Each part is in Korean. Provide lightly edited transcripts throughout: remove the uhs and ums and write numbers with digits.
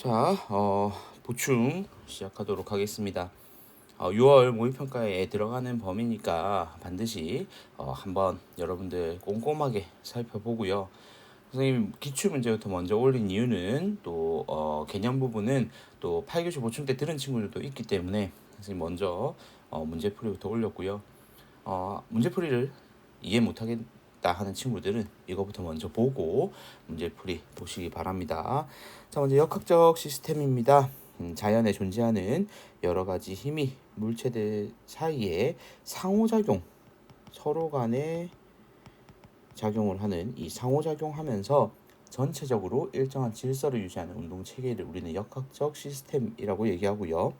자, 보충 시작하도록 하겠습니다. 6월 모의평가에 들어가는 범위니까 반드시 한번 여러분들 꼼꼼하게 살펴보고요. 선생님 기출문제부터 먼저 올린 이유는 또 개념 부분은 또 8교시 보충 때 들은 친구들도 있기 때문에 선생님 먼저 문제풀이부터 올렸고요. 문제풀이를 이해 못하겠다 하는 친구들은 이거부터 먼저 보고 문제풀이 보시기 바랍니다. 자, 먼저 역학적 시스템입니다. 자연에 존재하는 여러 가지 힘이 물체들 사이에 상호작용, 서로 간에 작용을 하는 이 상호작용하면서 전체적으로 일정한 질서를 유지하는 운동 체계를 우리는 역학적 시스템이라고 얘기하고요.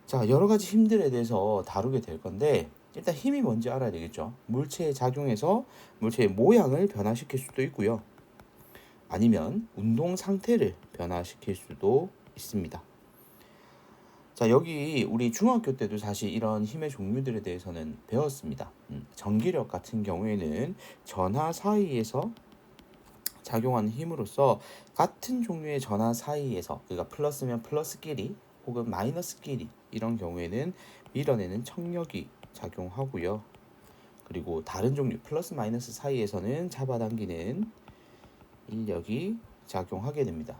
자, 여러 가지 힘들에 대해서 다루게 될 건데 일단 힘이 뭔지 알아야 되겠죠. 물체에 작용해서 물체의 모양을 변화시킬 수도 있고요. 아니면 운동 상태를 변화시킬 수도 있습니다. 자, 여기 우리 중학교 때도 사실 이런 힘의 종류들에 대해서는 배웠습니다. 전기력 같은 경우에는 전하 사이에서 작용하는 힘으로써 같은 종류의 전하 사이에서, 그러니까 플러스면 플러스끼리 혹은 마이너스끼리, 이런 경우에는 밀어내는 청력이 작용하고요. 그리고 다른 종류 플러스 마이너스 사이에서는 잡아당기는 인력이 작용하게 됩니다.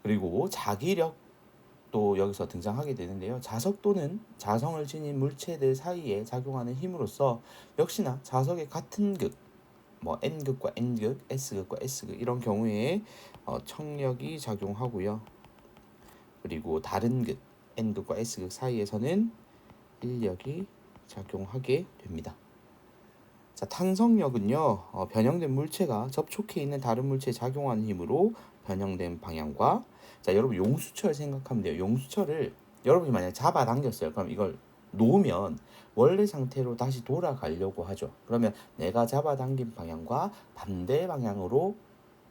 그리고 자기력도 여기서 등장하게 되는데요. 자석 또는 자성을 지닌 물체들 사이에 작용하는 힘으로써 역시나 자석의 같은 극, N극과 N극, S극과 S극 이런 경우에 청력이 작용하고요. 그리고 다른 극, N극과 S극 사이에서는 인력이 작용하게 됩니다. 자, 탄성력은요, 변형된 물체가 접촉해 있는 다른 물체에 작용하는 힘으로 변형된 방향과, 자, 여러분 용수철 생각하면 돼요. 용수철을 여러분이 만약에 잡아당겼어요. 그럼 이걸 놓으면 원래 상태로 다시 돌아가려고 하죠. 그러면 내가 잡아당긴 방향과 반대 방향으로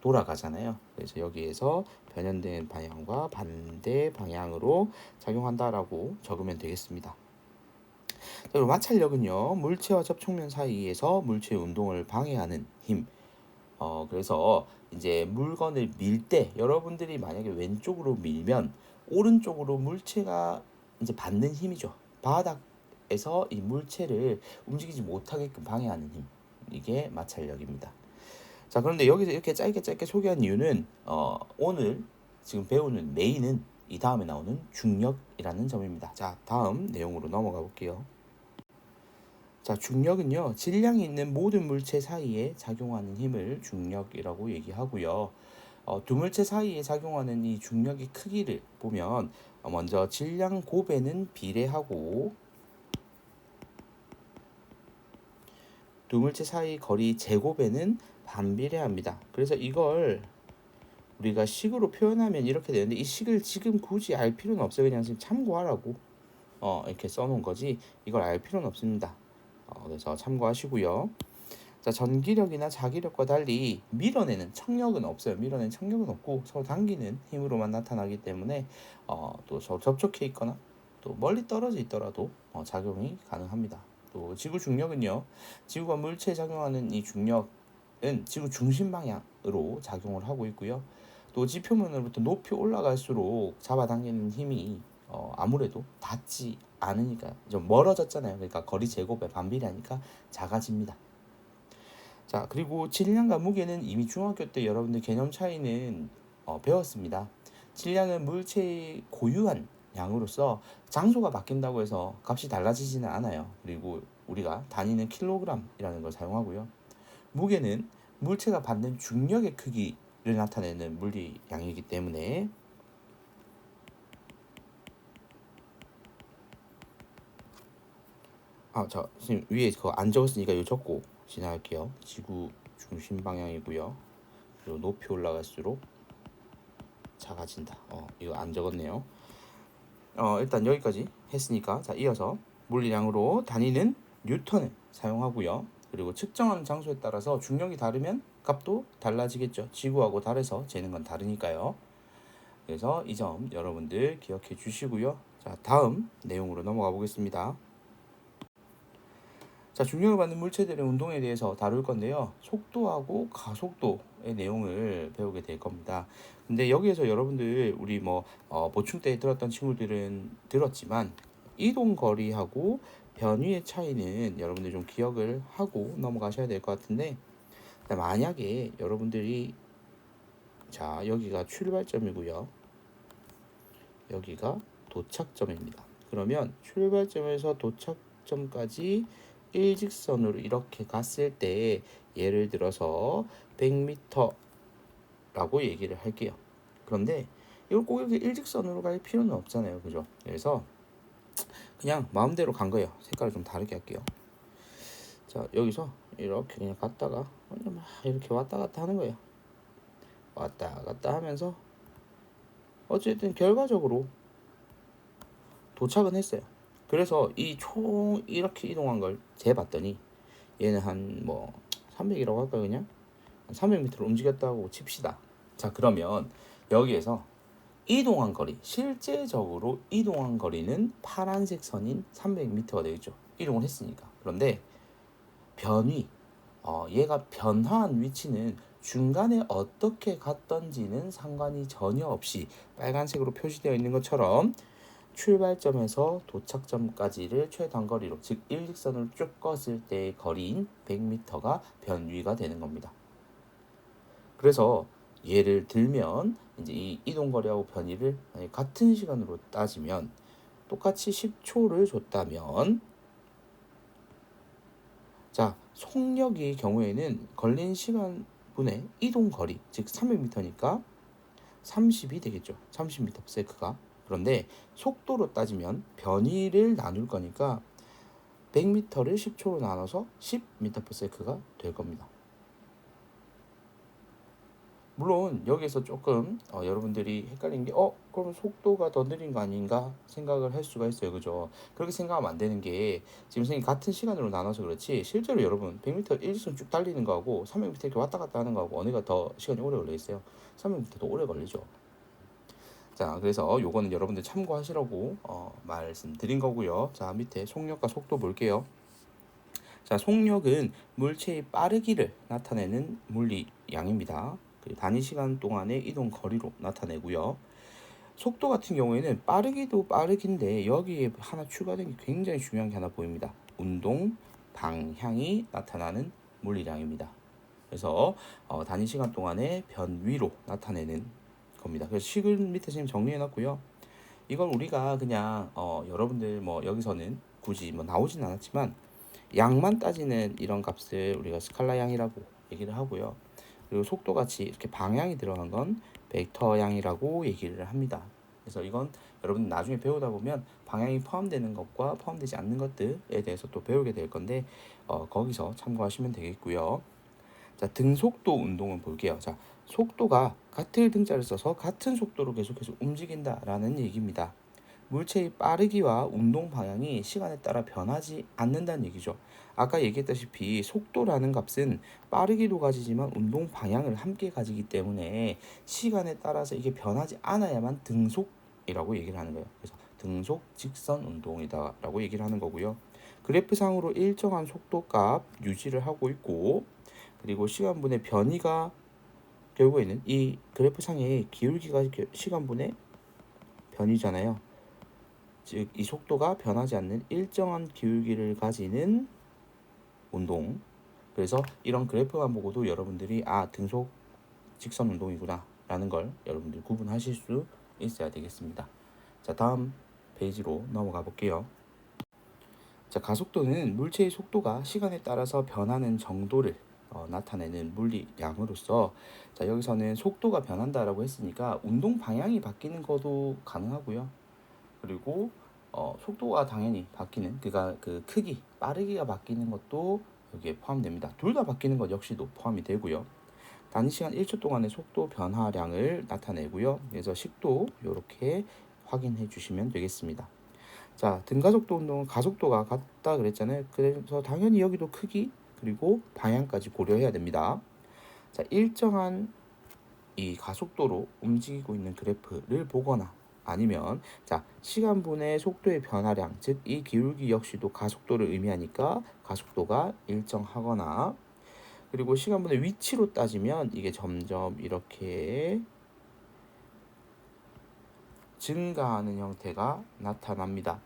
돌아가잖아요. 그래서 여기에서 변형된 방향과 반대 방향으로 작용한다라고 적으면 되겠습니다. 그리고 마찰력은요, 물체와 접촉면 사이에서 물체의 운동을 방해하는 힘. 그래서 이제 물건을 밀 때 여러분들이 만약에 왼쪽으로 밀면 오른쪽으로 물체가 이제 받는 힘이죠. 바닥에서 이 물체를 움직이지 못하게끔 방해하는 힘. 이게 마찰력입니다. 자, 그런데 여기서 이렇게 짧게 소개한 이유는 오늘 지금 배우는 메인은 이 다음에 나오는 중력이라는 점입니다. 자, 다음 내용으로 넘어가 볼게요. 자, 중력은요, 질량이 있는 모든 물체 사이에 작용하는 힘을 중력이라고 얘기하고요. 두 물체 사이에 작용하는 이 중력의 크기를 보면 먼저 질량 곱에는 비례하고 두 물체 사이 거리 제곱에는 반비례합니다. 그래서 이걸 우리가 식으로 표현하면 이렇게 되는데 이 식을 지금 굳이 알 필요는 없어요. 그냥 지금 참고하라고 이렇게 써놓은 거지 이걸 알 필요는 없습니다. 그래서 참고하시고요. 자, 전기력이나 자기력과 달리 밀어내는 청력은 없어요. 밀어내는 청력은 없고 서로 당기는 힘으로만 나타나기 때문에 또 서로 접촉해 있거나 또 멀리 떨어져 있더라도 작용이 가능합니다. 또 지구 중력은요, 지구가 물체에 작용하는 이 중력은 지구 중심 방향으로 작용을 하고 있고요. 또 지표면으로부터 높이 올라갈수록 잡아당기는 힘이 아무래도 닿지 않으니까 좀 멀어졌잖아요. 그러니까 거리 제곱에 반비례하니까 작아집니다. 자, 그리고 질량과 무게는 이미 중학교 때 여러분들 개념 차이는 배웠습니다. 질량은 물체의 고유한 양으로서 장소가 바뀐다고 해서 값이 달라지지는 않아요. 그리고 우리가 단위는 킬로그램이라는 걸 사용하고요. 무게는 물체가 받는 중력의 크기를 나타내는 물리량이기 때문에 자, 선생님 위에 그거 안 적었으니까 이거 적고 지나갈게요. 지구 중심 방향이고요. 그리고 높이 올라갈수록 작아진다. 이거 안 적었네요. 일단 여기까지 했으니까 자, 이어서 물리량으로 단위는 뉴턴을 사용하고요. 그리고 측정하는 장소에 따라서 중력이 다르면 값도 달라지겠죠. 지구하고 달에서 재는 건 다르니까요. 그래서 이 점 여러분들 기억해 주시고요. 자, 다음 내용으로 넘어가 보겠습니다. 자, 중력을 받는 물체들의 운동에 대해서 다룰 건데요. 속도하고 가속도에 내용을 배우게 될 겁니다. 근데 여기에서 여러분들 우리 보충 때 들었던 친구들은 들었지만 이동 거리하고 변위의 차이는 여러분들 좀 기억을 하고 넘어가셔야 될 것 같은데, 만약에 여러분들이 자 여기가 출발점이고요, 여기가 도착점입니다. 그러면 출발점에서 도착점까지 일직선으로 이렇게 갔을 때 예를 들어서 100m라고 얘기를 할게요. 그런데 이걸 꼭 이렇게 일직선으로 갈 필요는 없잖아요, 그죠? 그래서 그냥 마음대로 간 거예요. 색깔을 좀 다르게 할게요. 자, 여기서 이렇게 그냥 갔다가 막 이렇게 왔다 갔다 하는 거예요. 왔다 갔다 하면서 어쨌든 결과적으로 도착은 했어요. 그래서 이 총 이렇게 이동한 걸 재봤더니 얘는 한 300이라고 할까요? 그냥 300m를 움직였다고 칩시다. 자, 그러면 여기에서 이동한 거리, 실제적으로 이동한 거리는 파란색 선인 300m가 되겠죠. 이동을 했으니까. 그런데 변위, 얘가 변화한 위치는 중간에 어떻게 갔던지는 상관이 전혀 없이 빨간색으로 표시되어 있는 것처럼 출발점에서 도착점까지를 최단거리로, 즉 일직선으로 쭉 껐을 때의 거리인 100m가 변위가 되는 겁니다. 그래서 예를 들면 이제 이 이동거리하고 변위를 같은 시간으로 따지면 똑같이 10초를 줬다면, 자 속력의 경우에는 걸린 시간분의 이동거리, 즉 300m니까 30이 되겠죠. 30m/s가. 그런데 속도로 따지면 변위를 나눌 거니까 100m를 10초로 나눠서 10m/s가 될 겁니다. 물론 여기서 조금 여러분들이 헷갈린 게 그럼 속도가 더 느린 거 아닌가 생각을 할 수가 있어요, 그죠? 그렇게 생각하면 안 되는 게, 지금 선생님 같은 시간으로 나눠서 그렇지 실제로 여러분 100m 일직선 쭉 달리는 거하고 300m 이렇게 왔다 갔다 하는 거하고 어느가 더 시간이 오래 걸려 있어요? 300m 더 오래 걸리죠. 자, 그래서 요거는 여러분들 참고하시라고 말씀드린 거고요. 자, 밑에 속력과 속도 볼게요. 자, 속력은 물체의 빠르기를 나타내는 물리량입니다. 단위 시간 동안의 이동 거리로 나타내고요. 속도 같은 경우에는 빠르기도 빠르긴데 여기에 하나 추가된 게 굉장히 중요한 게 하나 보입니다. 운동 방향이 나타나는 물리량입니다. 그래서 단위 시간 동안의 변위로 나타내는 겁니다. 그래서 식을 밑에 지금 정리해놨고요. 이걸 우리가 그냥 여러분들 여기서는 굳이 나오진 않았지만 양만 따지는 이런 값을 우리가 스칼라 양이라고 얘기를 하고요. 그리고 속도같이 이렇게 방향이 들어간 건 벡터 양이라고 얘기를 합니다. 그래서 이건 여러분 나중에 배우다 보면 방향이 포함되는 것과 포함되지 않는 것들에 대해서 또 배우게 될 건데 거기서 참고하시면 되겠고요. 자, 등속도 운동은 볼게요. 자, 속도가 같은 등자를 써서 같은 속도로 계속해서 움직인다라는 얘기입니다. 물체의 빠르기와 운동 방향이 시간에 따라 변하지 않는다는 얘기죠. 아까 얘기했다시피 속도라는 값은 빠르기도 가지지만 운동 방향을 함께 가지기 때문에 시간에 따라서 이게 변하지 않아야만 등속이라고 얘기를 하는 거예요. 그래서 등속 직선 운동이다라고 얘기를 하는 거고요. 그래프상으로 일정한 속도값 유지를 하고 있고, 그리고 시간분의 변이가 결국에는 이 그래프상의 기울기가 시간분의 변이잖아요. 즉 이 속도가 변하지 않는 일정한 기울기를 가지는 운동. 그래서 이런 그래프만 보고도 여러분들이 등속 직선 운동이구나 라는 걸 여러분들이 구분하실 수 있어야 되겠습니다. 자, 다음 페이지로 넘어가 볼게요. 자, 가속도는 물체의 속도가 시간에 따라서 변하는 정도를 나타내는 물리량으로서, 자 여기서는 속도가 변한다라고 했으니까 운동 방향이 바뀌는 것도 가능하고요. 그리고 속도가 당연히 바뀌는, 그러니까 그 크기, 빠르기가 바뀌는 것도 여기에 포함됩니다. 둘 다 바뀌는 것 역시도 포함이 되고요. 단위 시간 1초 동안의 속도 변화량을 나타내고요. 그래서 식도 이렇게 확인해 주시면 되겠습니다. 자, 등가속도 운동은 가속도가 같다 그랬잖아요. 그래서 당연히 여기도 크기 그리고 방향까지 고려해야 됩니다. 자, 일정한 이 가속도로 움직이고 있는 그래프를 보거나 아니면 시간분의 속도의 변화량, 즉 이 기울기 역시도 가속도를 의미하니까 가속도가 일정하거나, 그리고 시간분의 위치로 따지면 이게 점점 이렇게 증가하는 형태가 나타납니다.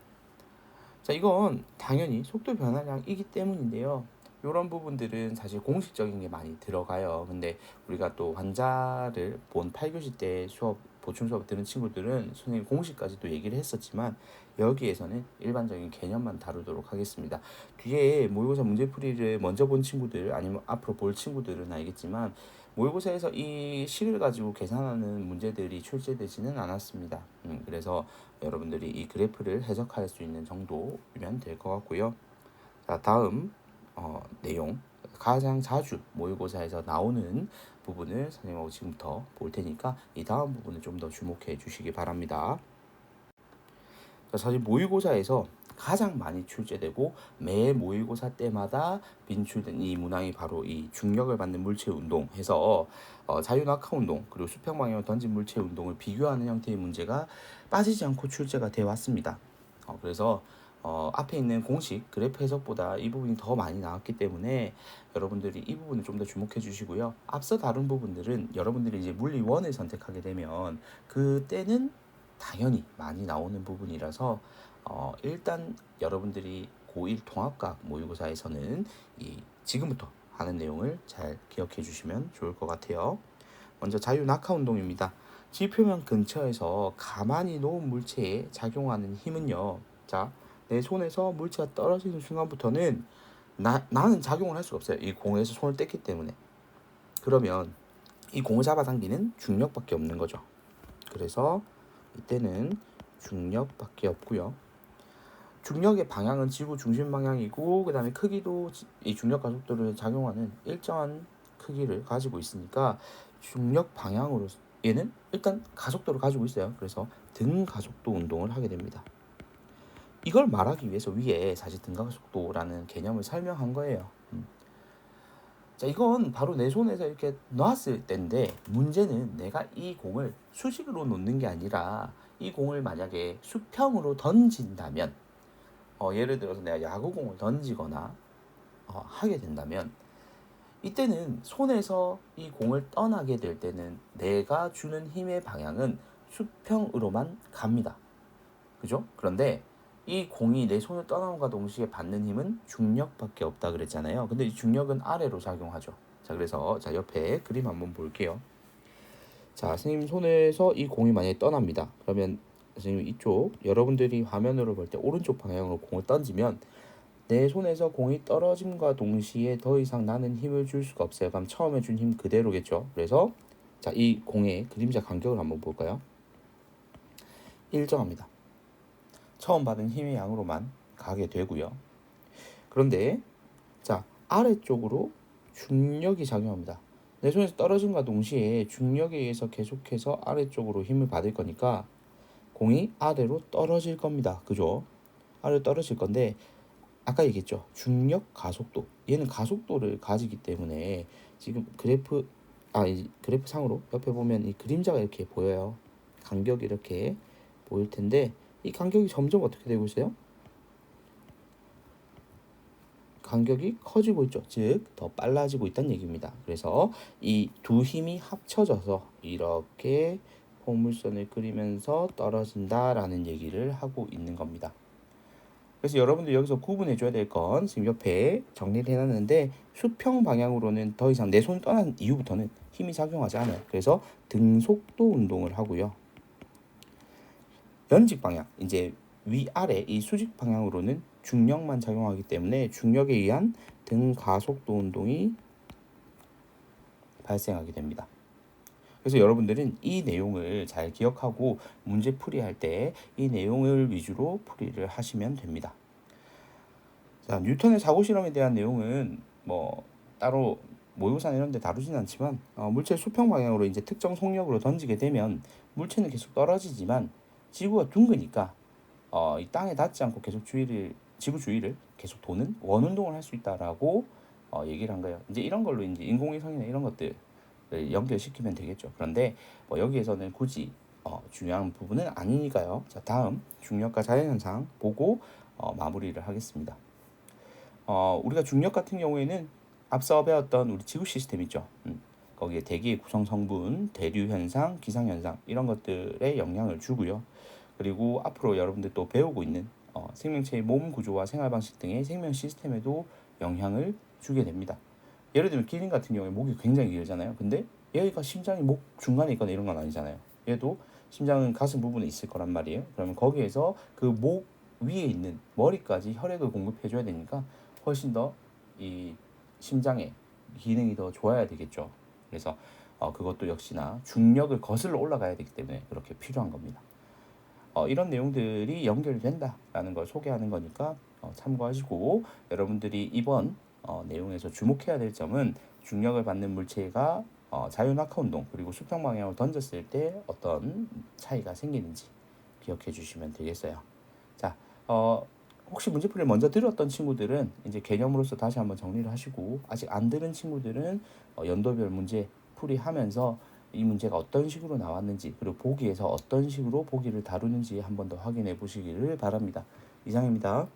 자, 이건 당연히 속도 변화량이기 때문인데요. 이런 부분들은 사실 공식적인 게 많이 들어가요. 근데 우리가 또 환자를 본 8교시 때 수업, 보충 수업 들은 친구들은 선생님 공식까지도 얘기를 했었지만 여기에서는 일반적인 개념만 다루도록 하겠습니다. 뒤에 모의고사 문제풀이를 먼저 본 친구들 아니면 앞으로 볼 친구들은 알겠지만 모의고사에서 이 식을 가지고 계산하는 문제들이 출제되지는 않았습니다. 그래서 여러분들이 이 그래프를 해석할 수 있는 정도면 될 것 같고요. 자, 다음 내용, 가장 자주 모의고사에서 나오는 부분을 선생님하고 지금부터 볼 테니까 이 다음 부분을 좀 더 주목해 주시기 바랍니다. 자, 사실 모의고사에서 가장 많이 출제되고 매 모의고사 때마다 빈출된 이 문항이 바로 이 중력을 받는 물체 운동 해서 자유낙하 운동 그리고 수평 방향으로 던진 물체 운동을 비교하는 형태의 문제가 빠지지 않고 출제가 되어 왔습니다. 그래서 앞에 있는 공식 그래프 해석보다 이 부분이 더 많이 나왔기 때문에 여러분들이 이 부분을 좀 더 주목해 주시고요. 앞서 다룬 부분들은 여러분들이 이제 물리 1을 선택하게 되면 그때는 당연히 많이 나오는 부분이라서 일단 여러분들이 고1 통합과학 모의고사에서는 이 지금부터 하는 내용을 잘 기억해 주시면 좋을 것 같아요. 먼저 자유낙하 운동입니다. 지표면 근처에서 가만히 놓은 물체에 작용하는 힘은요. 자, 내 손에서 물체가 떨어지는 순간부터는 나는 작용을 할 수가 없어요. 이 공에서 손을 뗐기 때문에. 그러면 이 공을 잡아당기는 중력밖에 없는 거죠. 그래서 이때는 중력밖에 없고요. 중력의 방향은 지구 중심 방향이고 그 다음에 크기도 이 중력 가속도를 작용하는 일정한 크기를 가지고 있으니까 중력 방향으로 얘는 일단 가속도를 가지고 있어요. 그래서 등 가속도 운동을 하게 됩니다. 이걸 말하기 위해서 위에 사실 등 가속도라는 개념을 설명한 거예요. 자, 이건 바로 내 손에서 이렇게 놨을 때인데 문제는 내가 이 공을 수직으로 놓는 게 아니라 이 공을 만약에 수평으로 던진다면 예를 들어서 내가 야구공을 던지거나 하게 된다면 이때는 손에서 이 공을 떠나게 될 때는 내가 주는 힘의 방향은 수평으로만 갑니다. 그죠? 그런데 이 공이 내 손을 떠남과 동시에 받는 힘은 중력밖에 없다 그랬잖아요. 근데 이 중력은 아래로 작용하죠. 자, 그래서 자 옆에 그림 한번 볼게요. 자, 선생님 손에서 이 공이 만약에 떠납니다. 그러면 선생님 이쪽 여러분들이 화면으로 볼 때 오른쪽 방향으로 공을 던지면 내 손에서 공이 떨어짐과 동시에 더 이상 나는 힘을 줄 수가 없어요. 그럼 처음에 준 힘 그대로겠죠. 그래서 자, 이 공의 그림자 간격을 한번 볼까요? 일정합니다. 처음 받은 힘의 양으로만 가게 되고요. 그런데 자, 아래쪽으로 중력이 작용합니다. 내 손에서 떨어짐과 동시에 중력에 의해서 계속해서 아래쪽으로 힘을 받을 거니까 공이 아래로 떨어질 겁니다. 그죠? 아래로 떨어질 건데 아까 얘기했죠. 중력 가속도. 얘는 가속도를 가지기 때문에 지금 이 그래프 상으로 옆에 보면 이 그림자가 이렇게 보여요. 간격이 이렇게 보일 텐데 이 간격이 점점 어떻게 되고 있어요? 간격이 커지고 있죠. 즉, 더 빨라지고 있다는 얘기입니다. 그래서 이 두 힘이 합쳐져서 이렇게 포물선을 그리면서 떨어진다라는 얘기를 하고 있는 겁니다. 그래서 여러분들 여기서 구분해 줘야 될 건 지금 옆에 정리를 해놨는데 수평 방향으로는 더 이상 내 손을 떠난 이후부터는 힘이 작용하지 않아요. 그래서 등속도 운동을 하고요. 연직 방향, 이제 위아래 이 수직 방향으로는 중력만 작용하기 때문에 중력에 의한 등 가속도 운동이 발생하게 됩니다. 그래서 여러분들은 이 내용을 잘 기억하고 문제 풀이할 때 이 내용을 위주로 풀이를 하시면 됩니다. 자, 뉴턴의 사고 실험에 대한 내용은 뭐 따로 모의고사 이런 데 다루진 않지만 물체 수평 방향으로 이제 특정 속력으로 던지게 되면 물체는 계속 떨어지지만 지구가 둥그니까 이 땅에 닿지 않고 계속 지구 주위를 계속 도는 원운동을 할 수 있다라고 얘기를 한 거예요. 이제 이런 걸로 이제 인공위성이나 이런 것들을 연결시키면 되겠죠. 그런데 뭐 여기에서는 굳이 중요한 부분은 아니니까요. 자, 다음 중력과 자연현상 보고 마무리를 하겠습니다. 우리가 중력 같은 경우에는 앞서 배웠던 우리 지구 시스템 있죠. 거기에 대기의 구성 성분, 대류 현상, 기상 현상 이런 것들에 영향을 주고요. 그리고 앞으로 여러분들 또 배우고 있는 생명체의 몸 구조와 생활 방식 등의 생명 시스템에도 영향을 주게 됩니다. 예를 들면 기린 같은 경우에 목이 굉장히 길잖아요. 근데 얘가 심장이 목 중간에 있거나 이런 건 아니잖아요. 얘도 심장은 가슴 부분에 있을 거란 말이에요. 그러면 거기에서 그 목 위에 있는 머리까지 혈액을 공급해줘야 되니까 훨씬 더 이 심장의 기능이 더 좋아야 되겠죠. 그래서 그것도 역시나 중력을 거슬러 올라가야 되기 때문에 그렇게 필요한 겁니다. 이런 내용들이 연결된다라는 걸 소개하는 거니까 참고하시고 여러분들이 이번 내용에서 주목해야 될 점은 중력을 받는 물체가 자유낙하 운동 그리고 수평 방향으로 던졌을 때 어떤 차이가 생기는지 기억해 주시면 되겠어요. 자, 혹시 문제풀이를 먼저 들었던 친구들은 이제 개념으로서 다시 한번 정리를 하시고 아직 안 들은 친구들은 연도별 문제 풀이하면서 이 문제가 어떤 식으로 나왔는지 그리고 보기에서 어떤 식으로 보기를 다루는지 한 번 더 확인해 보시기를 바랍니다. 이상입니다.